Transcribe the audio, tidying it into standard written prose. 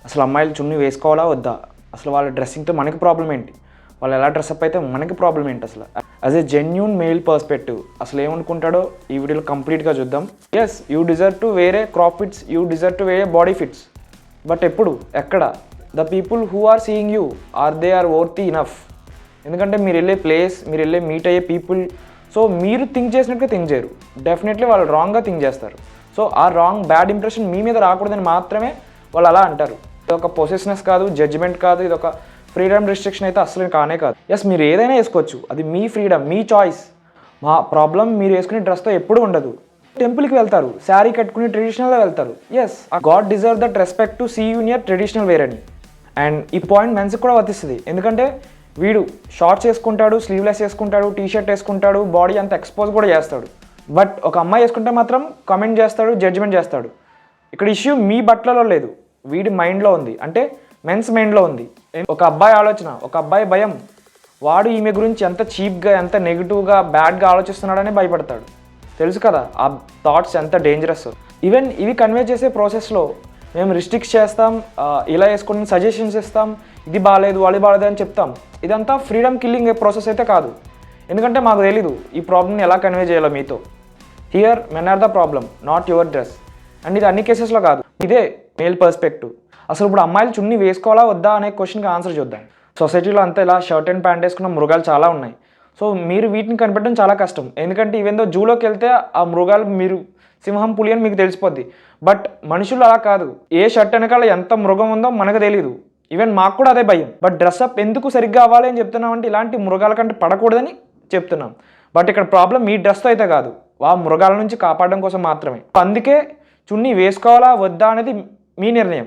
అసలు అమ్మాయిలు చున్నీ వేసుకోవాలా వద్దా, అసలు వాళ్ళ డ్రెస్సింగ్తో మనకి ప్రాబ్లం ఏంటి, వాళ్ళు ఎలా డ్రెస్అప్ అయితే మనకి ప్రాబ్లం ఏంటి, అసలు as a genuine male perspective అసలు ఏమనుకుంటాడో ఈ వీడియోలో కంప్లీట్గా చూద్దాం. Yes, you deserve to wear crop fits, you deserve to wear body fits, but ఎప్పుడు ఎక్కడ the people who are seeing you they are worthy enough. ఎందుకంటే మీరు వెళ్ళే ప్లేస్, మీరు వెళ్ళే మీట్ అయ్యే పీపుల్, సో మీరు థింక్ చేసినట్టుగా థింక్ చేయరు, డెఫినెట్లీ వాళ్ళు రాంగ్గా థింక్ చేస్తారు. సో ఆ రాంగ్ బ్యాడ్ ఇంప్రెషన్ మీ మీద రాకూడదని మాత్రమే వాళ్ళు అలా అంటారు. ఇది ఒక పొసెసివ్నెస్ కాదు, జడ్జిమెంట్ కాదు, ఇది ఒక ఫ్రీడమ్ రిస్ట్రిక్షన్ అయితే అసలు కానే కాదు. ఎస్, మీరు ఏదైనా వేసుకోవచ్చు, అది మీ ఫ్రీడమ్, మీ చాయిస్. మా ప్రాబ్లం మీరు వేసుకునే డ్రెస్తో ఎప్పుడూ ఉండదు. టెంపుల్కి వెళ్తారు, శారీ కట్టుకుని ట్రెడిషనల్గా వెళ్తారు. Yes, god deserve that respect to see you in your traditional wear అని. అండ్ ఈ పాయింట్ మెన్స్కి కూడా వర్తిస్తుంది. ఎందుకంటే వీడు షార్ట్స్ వేసుకుంటాడు, స్లీవ్లెస్ వేసుకుంటాడు, టీషర్ట్ వేసుకుంటాడు, బాడీ అంత ఎక్స్పోజ్ కూడా చేస్తాడు. బట్ ఒక అమ్మాయి వేసుకుంటే మాత్రం కామెంట్ చేస్తాడు, జడ్జిమెంట్ చేస్తాడు. ఇక్కడ ఇష్యూ మీ బట్టలలో లేదు, వీడి మైండ్లో ఉంది, అంటే మెన్స్ మైండ్లో ఉంది. ఒక అబ్బాయి ఆలోచన, ఒక అబ్బాయి భయం, వాడు ఈమె గురించి ఎంత చీప్గా, ఎంత నెగిటివ్గా, బ్యాడ్గా ఆలోచిస్తున్నాడని భయపడతాడు. తెలుసు కదా ఆ థాట్స్ ఎంత డేంజరస్. ఈవెన్ ఇవి కన్వే చేసే ప్రాసెస్లో మేము రిస్ట్రిక్ట్ చేస్తాం, ఇలా వేసుకుని సజెషన్స్ ఇస్తాం, ఇది బాగాలేదు, అది బాగాలేదు అని చెప్తాం. ఇదంతా ఫ్రీడమ్ కిల్లింగ్ ప్రాసెస్ అయితే కాదు. ఎందుకంటే మాకు తెలీదు ఈ ప్రాబ్లమ్ని ఎలా కన్వే చేయాలో మీతో. Here men are the problem, not your dress. And ఇది అన్ని కేసెస్లో కాదు, ఇదే మేల్ పర్స్పెక్టివ్. అసలు ఇప్పుడు అమ్మాయిలు చున్నీ వేసుకోవాలా వద్దా అనే క్వశ్చన్కి ఆన్సర్ చూద్దాం. సొసైటీలో అంతా ఇలా షర్ట్ అండ్ ప్యాంట్ వేసుకున్న మృగాలు చాలా ఉన్నాయి. సో మీరు వీటిని కనిపెట్టడం చాలా కష్టం. ఎందుకంటే ఈవెందో జూలోకి వెళ్తే ఆ మృగాలు మీరు సింహం, పులి అని మీకు తెలిసిపోద్ది. బట్ మనుషులు అలా కాదు. ఏ షర్ట్ వెనకాల ఎంత మృగం ఉందో మనకు తెలియదు. ఈవెన్ మాకు కూడా అదే భయం. బట్ డ్రెస్అప్ ఎందుకు సరిగ్గా అవ్వాలి అని చెప్తున్నాం అంటే ఇలాంటి మృగాల కంటే పడకూడదని చెప్తున్నాం. బట్ ఇక్కడ ప్రాబ్లం మీ డ్రెస్తో అయితే కాదు, ఆ మృగాల నుంచి కాపాడడం కోసం మాత్రమే. అందుకే చున్నీ వేసుకోవాలా వద్దా అనేది మీ నిర్ణయం.